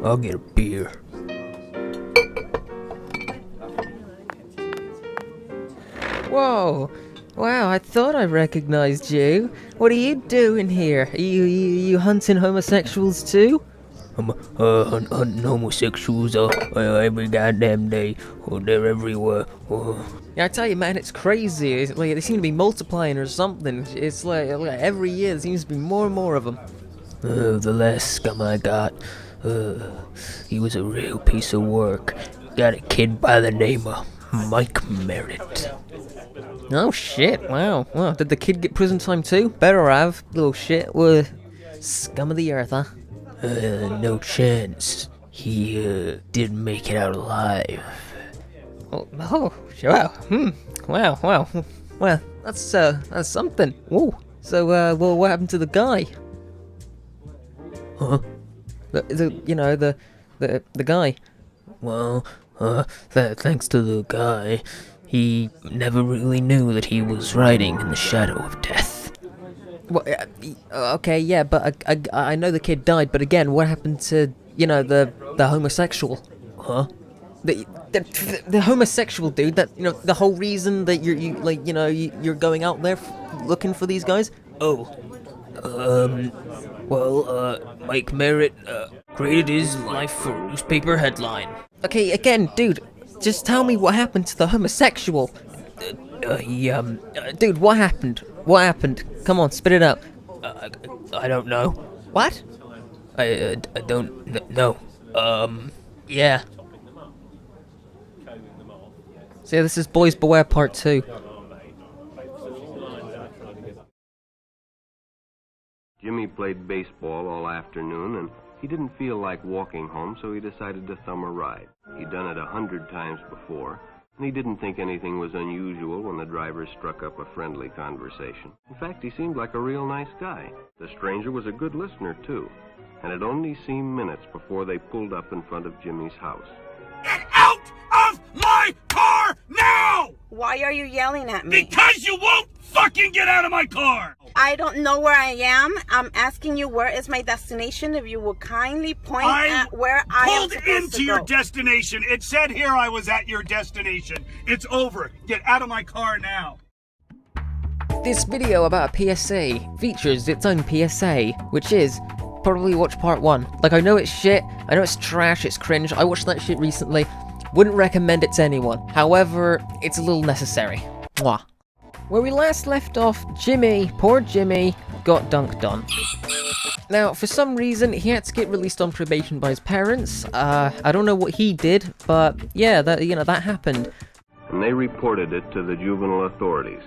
I'll get a beer. Whoa! Wow, I thought I recognized you. What are you doing here? You hunting homosexuals too? I'm hunting homosexuals every goddamn day. Oh, they're everywhere. Oh. Yeah, I tell you, man, it's crazy. It's like they seem to be multiplying or something. It's like every year there seems to be more and more of them. The last scum I got, he was a real piece of work. Got a kid by the name of Mike Merritt. Oh shit! Wow. Did the kid get prison time too? Better have. Little shit. Scum of the earth, huh? No chance. He didn't make it out alive. Oh, wow. Wow. Well, that's something. Whoa. So, well, what happened to the guy? Huh? The guy. Well, thanks to the guy, he never really knew that he was riding in the shadow of death. Well, okay, yeah, but I know the kid died, but again, what happened to, the homosexual? Huh? The homosexual dude, that, the whole reason that you're going out there looking for these guys? Mike Merritt, created his life for a newspaper headline. Okay, again, dude, just tell me what happened to the homosexual. Dude, what happened? What happened? Come on, spit it out. I don't know. What? I don't know. Yeah. So this is Boys Beware Part 2. Jimmy played baseball all afternoon, and he didn't feel like walking home, so he decided to thumb a ride. He'd done it 100 times before, and he didn't think anything was unusual when the driver struck up a friendly conversation. In fact, he seemed like a real nice guy. The stranger was a good listener, too, and it only seemed minutes before they pulled up in front of Jimmy's house. Get out of my car now! Why are you yelling at me? Because you won't fucking get out of my car! I don't know where I am. I'm asking you where is my destination. If you would kindly point at where I am supposed to go. Pulled into your destination. It said here I was at your destination. It's over. Get out of my car now. This video about a PSA features its own PSA, which is probably watch part 1. Like, I know it's shit, I know it's trash, it's cringe, I watched that shit recently, wouldn't recommend it to anyone. However, it's a little necessary. Mwah. Where we last left off, poor Jimmy, got dunked on. Now, for some reason, he had to get released on probation by his parents. I don't know what he did, but yeah, that happened. And they reported it to the juvenile authorities.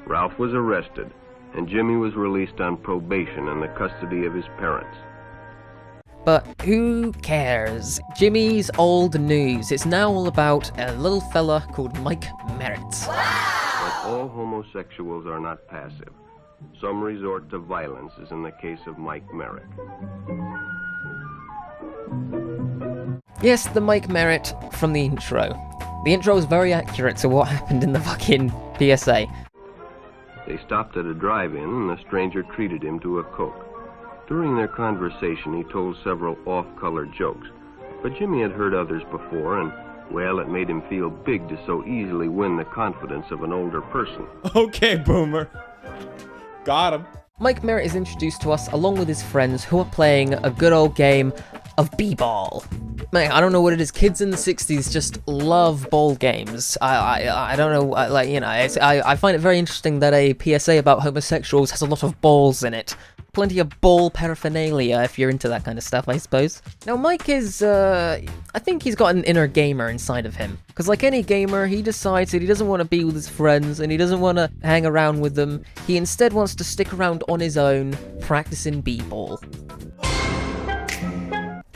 Ralph was arrested, and Jimmy was released on probation in the custody of his parents. But who cares? Jimmy's old news. It's now all about a little fella called Mike Merritt. But all homosexuals are not passive. Some resort to violence, as in the case of Mike Merritt. Yes, the Mike Merritt from the intro. The intro is very accurate to what happened in the fucking PSA. They stopped at a drive-in, and the stranger treated him to a Coke. During their conversation, he told several off-color jokes, but Jimmy had heard others before, and, well, it made him feel big to so easily win the confidence of an older person. Okay, Boomer. Got him. Mike Merritt is introduced to us along with his friends who are playing a good old game of b-ball. Man, I don't know what it is. Kids in the 60s just love ball games. I don't know, I find it very interesting that a PSA about homosexuals has a lot of balls in it. Plenty of ball paraphernalia if you're into that kind of stuff, I suppose. Now, Mike is, I think he's got an inner gamer inside of him. Because like any gamer, he decides that he doesn't want to be with his friends and he doesn't want to hang around with them. He instead wants to stick around on his own, practicing b-ball.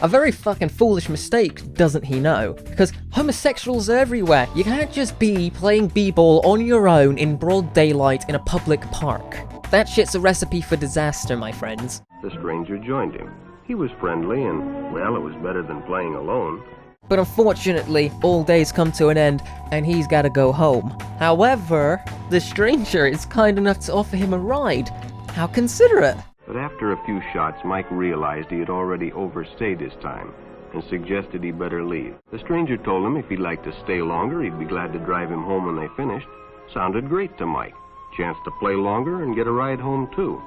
A very fucking foolish mistake, doesn't he know? Because homosexuals are everywhere. You can't just be playing b-ball on your own in broad daylight in a public park. That shit's a recipe for disaster, my friends. The stranger joined him. He was friendly, and, well, it was better than playing alone. But unfortunately, all days come to an end, and he's gotta go home. However, the stranger is kind enough to offer him a ride. How considerate! But after a few shots, Mike realized he had already overstayed his time, and suggested he better leave. The stranger told him if he'd like to stay longer, he'd be glad to drive him home when they finished. Sounded great to Mike. Chance to play longer and get a ride home too.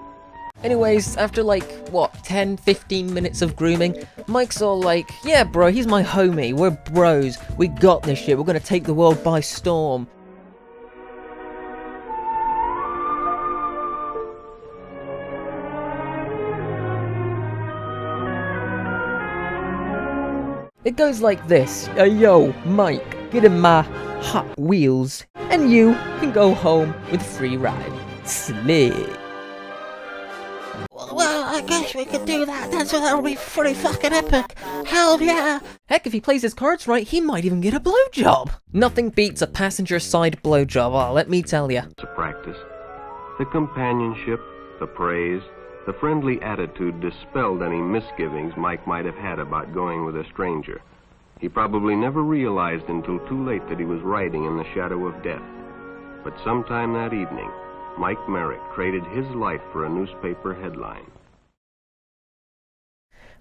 Anyways, after like, what, 10, 15 minutes of grooming, Mike's all like, yeah bro, he's my homie, we're bros, we got this shit, we're gonna take the world by storm. It goes like this, yo, Mike, get in my Hot Wheels, and you can go home with a free ride. Slick. Well, I guess we could do that. That'll be pretty fucking epic. Hell yeah. Heck, if he plays his cards right, he might even get a blowjob. Nothing beats a passenger side blowjob, let me tell ya. To practice. The companionship, the praise, the friendly attitude dispelled any misgivings Mike might have had about going with a stranger. He probably never realized until too late that he was riding in the shadow of death. But sometime that evening, Mike Merritt traded his life for a newspaper headline.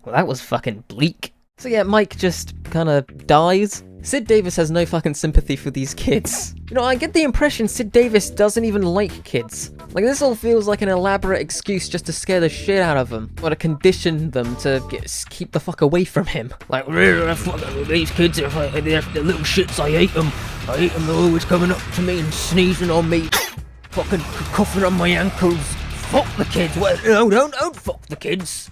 Well, that was fucking bleak. So yeah, Mike just kinda dies. Sid Davis has no fucking sympathy for these kids. You know, I get the impression Sid Davis doesn't even like kids. Like, this all feels like an elaborate excuse just to scare the shit out of them. Or to condition them to keep the fuck away from him. Like, these kids, they're little shits, I hate them. They're always coming up to me and sneezing on me. Fucking coughing on my ankles. Fuck the kids. Well, no, don't fuck the kids.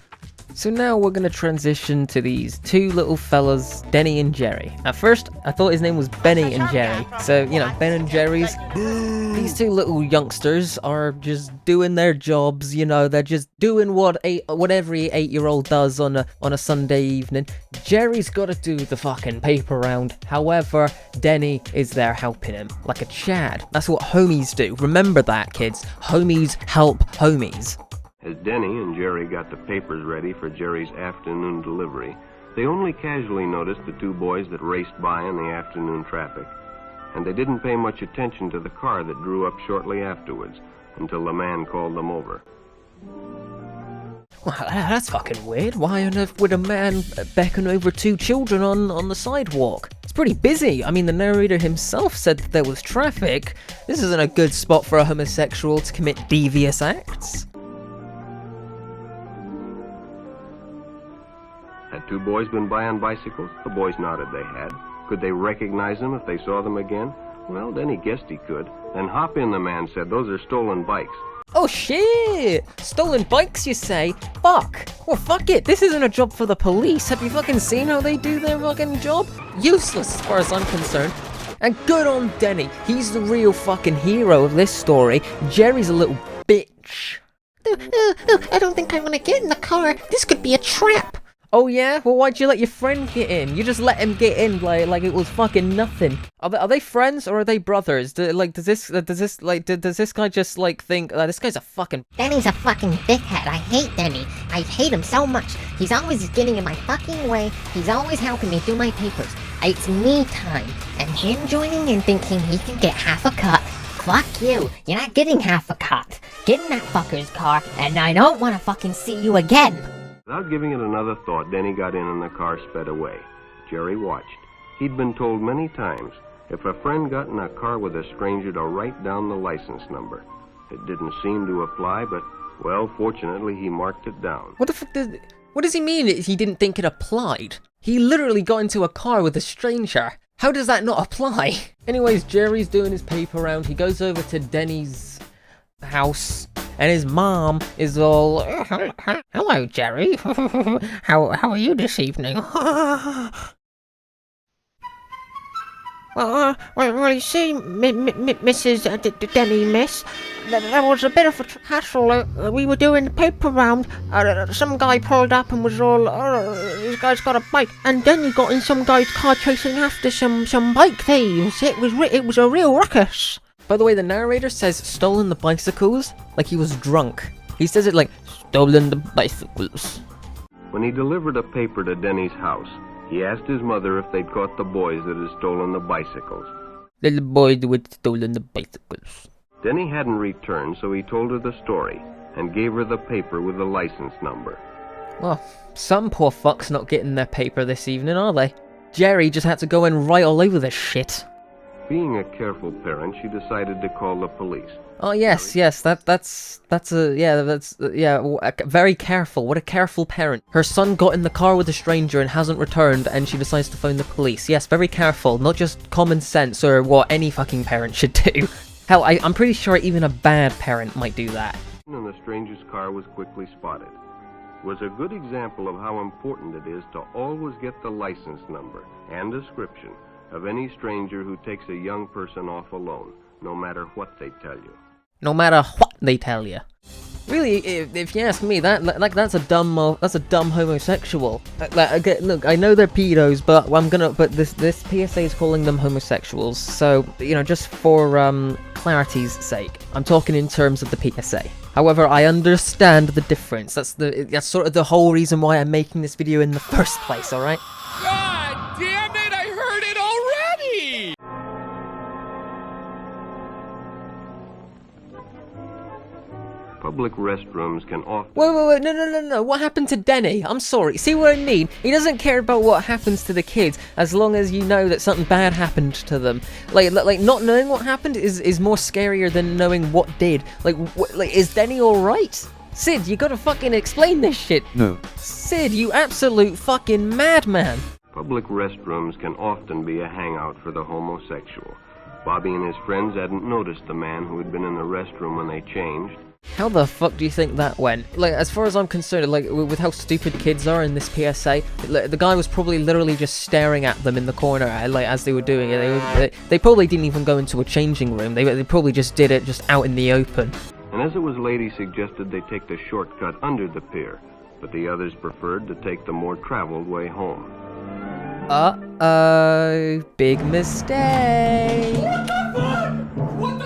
So now we're gonna transition to these two little fellas, Denny and Jerry. At first, I thought his name was Benny and Jerry. So, you know, Ben and Jerry's. These two little youngsters are just doing their jobs, you know, they're just doing what every 8-year-old does on a Sunday evening. Jerry's gotta do the fucking paper round. However, Denny is there helping him, like a Chad. That's what homies do. Remember that, kids. Homies help homies. As Denny and Jerry got the papers ready for Jerry's afternoon delivery, they only casually noticed the two boys that raced by in the afternoon traffic, and they didn't pay much attention to the car that drew up shortly afterwards, until the man called them over. Well, that's fucking weird. Why on earth would a man beckon over two children on the sidewalk? It's pretty busy. I mean, the narrator himself said that there was traffic. This isn't a good spot for a homosexual to commit devious acts. Had two boys been by on bicycles? The boys nodded they had. Could they recognize them if they saw them again? Well, Denny guessed he could. Then hop in, the man said. Those are stolen bikes. Oh shit! Stolen bikes, you say? Fuck! Well, fuck it. This isn't a job for the police. Have you fucking seen how they do their fucking job? Useless as far as I'm concerned. And good on Denny. He's the real fucking hero of this story. Jerry's a little bitch. I don't think I'm gonna get in the car. This could be a trap. Oh yeah? Well, why'd you let your friend get in? You just let him get in like it was fucking nothing. Are they friends or are they brothers? Does this guy just like think this guy's a fucking... Denny's a fucking dickhead. I hate Denny. I hate him so much. He's always getting in my fucking way. He's always helping me do my papers. It's me time. And him joining in thinking he can get half a cut. Fuck you. You're not getting half a cut. Get in that fucker's car and I don't want to fucking see you again. Without giving it another thought, Denny got in and the car sped away. Jerry watched. He'd been told many times, if a friend got in a car with a stranger, to write down the license number. It didn't seem to apply, but, well, fortunately, he marked it down. What the fuck what does he mean he didn't think it applied? He literally got into a car with a stranger. How does that not apply? Anyways, Jerry's doing his paper round. He goes over to Denny's house. And his mom is all, hello, Jerry. How are you this evening? Well, you see, Mrs. Denny, miss, there was a bit of a hassle. We were doing the paper round. Some guy pulled up and was all, this guy's got a bike. And Denny got in some guy's car chasing after some bike thieves. It was a real ruckus. By the way, the narrator says stolen the bicycles like he was drunk. He says it like, stolen the bicycles. When he delivered a paper to Denny's house, he asked his mother if they'd caught the boys that had stolen the bicycles. The boy who had stolen the bicycles. Denny hadn't returned, so he told her the story and gave her the paper with the license number. Well, some poor fuck's not getting their paper this evening, are they? Jerry just had to go and write all over this shit. Being a careful parent, she decided to call the police. Oh yes, that's very careful. What a careful parent. Her son got in the car with a stranger and hasn't returned, and she decides to phone the police. Yes, very careful, not just common sense or what any fucking parent should do. Hell, I'm pretty sure even a bad parent might do that. And the stranger's car was quickly spotted. It was a good example of how important it is to always get the license number and description of any stranger who takes a young person off alone, no matter what they tell you. No matter what they tell you. Really, if you ask me, that's a dumb homosexual. Look, I know they're pedos, but this PSA is calling them homosexuals. So, you know, just for clarity's sake, I'm talking in terms of the PSA. However, I understand the difference. That's sort of the whole reason why I'm making this video in the first place. All right? God damn it! I heard it already. Public restrooms can often... Wait, no, what happened to Denny? I'm sorry, see what I mean? He doesn't care about what happens to the kids, as long as you know that something bad happened to them. Like not knowing what happened is more scarier than knowing what did. Like, is Denny alright? Sid, you gotta fucking explain this shit. No. Sid, you absolute fucking madman. Public restrooms can often be a hangout for the homosexual. Bobby and his friends hadn't noticed the man who had been in the restroom when they changed. How the fuck do you think that went? Like, as far as I'm concerned, like, with how stupid kids are in this PSA, the guy was probably literally just staring at them in the corner, like, as they were doing it. They probably didn't even go into a changing room. They probably just did it just out in the open. And as it was late, he suggested they take the shortcut under the pier, but the others preferred to take the more traveled way home. Uh-oh, big mistake. What the fuck? What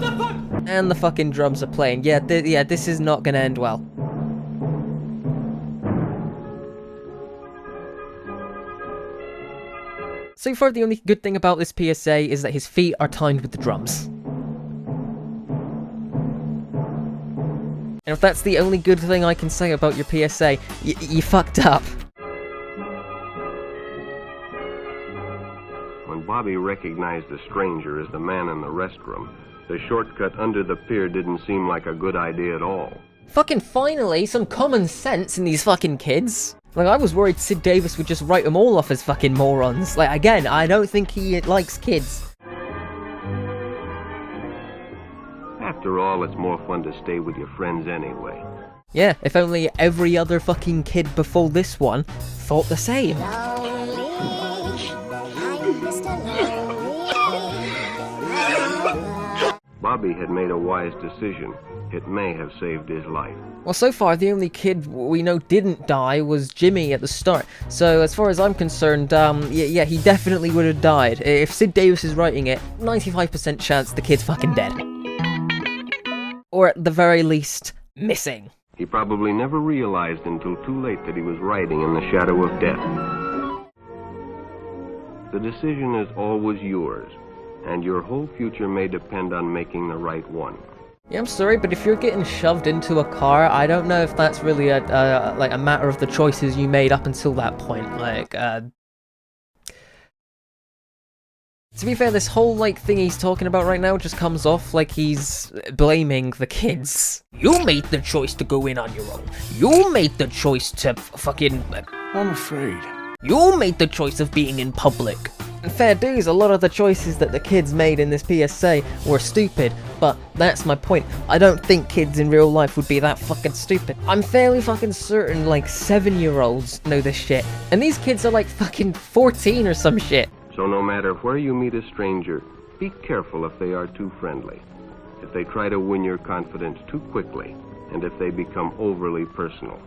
the fuck? And the fucking drums are playing. Yeah, this is not gonna end well. So far, the only good thing about this PSA is that his feet are timed with the drums. And if that's the only good thing I can say about your PSA, you fucked up. When Bobby recognized the stranger as the man in the restroom, the shortcut under the pier didn't seem like a good idea at all. Fucking finally, some common sense in these fucking kids. Like, I was worried Sid Davis would just write them all off as fucking morons. Like, again, I don't think he likes kids. After all, it's more fun to stay with your friends anyway. Yeah, if only every other fucking kid before this one thought the same. Bobby had made a wise decision. It may have saved his life. Well, so far, the only kid we know didn't die was Jimmy at the start. So, as far as I'm concerned, yeah, he definitely would have died. If Sid Davis is writing it, 95% chance the kid's fucking dead. Or at the very least, missing. He probably never realized until too late that he was riding in the shadow of death. The decision is always yours, and your whole future may depend on making the right one. Yeah, I'm sorry, but if you're getting shoved into a car, I don't know if that's really like a matter of the choices you made up until that point. Like, to be fair, this whole, like, thing he's talking about right now just comes off like he's blaming the kids. You made the choice to go in on your own. You made the choice to fucking... I'm afraid. You made the choice of being in public. And fair dues, a lot of the choices that the kids made in this PSA were stupid, but that's my point. I don't think kids in real life would be that fucking stupid. I'm fairly fucking certain, like, 7-year-olds know this shit. And these kids are like fucking 14 or some shit. So no matter where you meet a stranger, be careful if they are too friendly, if they try to win your confidence too quickly, and if they become overly personal.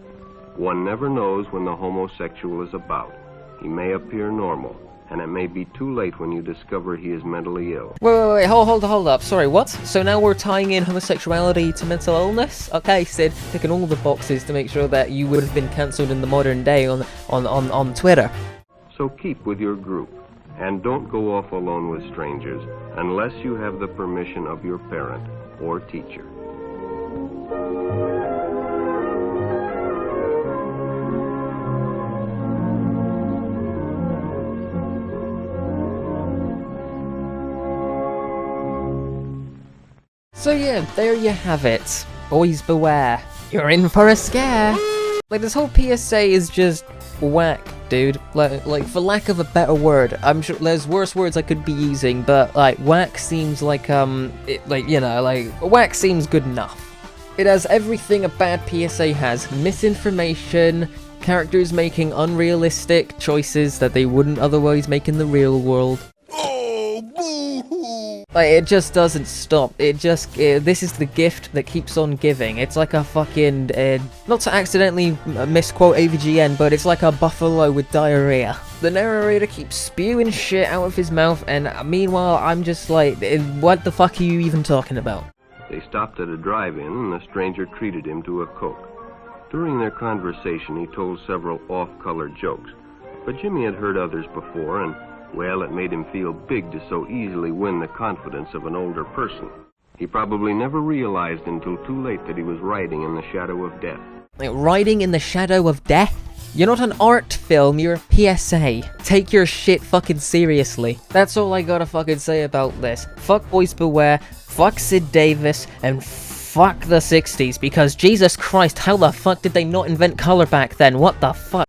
One never knows when the homosexual is about. He may appear normal, and it may be too late when you discover he is mentally ill. Wait, hold up. Sorry, what? So now we're tying in homosexuality to mental illness? Okay, Sid, ticking all the boxes to make sure that you would have been cancelled in the modern day on Twitter. So keep with your group, and don't go off alone with strangers unless you have the permission of your parent or teacher. So yeah, there you have it. Boys beware. You're in for a scare. Like, this whole PSA is just whack, dude. Like, for lack of a better word, I'm sure there's worse words I could be using, but, like, whack seems like, whack seems good enough. It has everything a bad PSA has. Misinformation, characters making unrealistic choices that they wouldn't otherwise make in the real world. Like, it just doesn't stop. This is the gift that keeps on giving. It's like a fucking, not to accidentally misquote AVGN, but it's like a buffalo with diarrhea. The narrator keeps spewing shit out of his mouth, and meanwhile, I'm just like, what the fuck are you even talking about? They stopped at a drive-in, and the stranger treated him to a Coke. During their conversation, he told several off-color jokes, but Jimmy had heard others before, and well, it made him feel big to so easily win the confidence of an older person. He probably never realized until too late that he was riding in the shadow of death. Like, riding in the shadow of death? You're not an art film, you're a PSA. Take your shit fucking seriously. That's all I gotta fucking say about this. Fuck Boys Beware, fuck Sid Davis, and fuck the 60s, because Jesus Christ, how the fuck did they not invent color back then? What the fuck?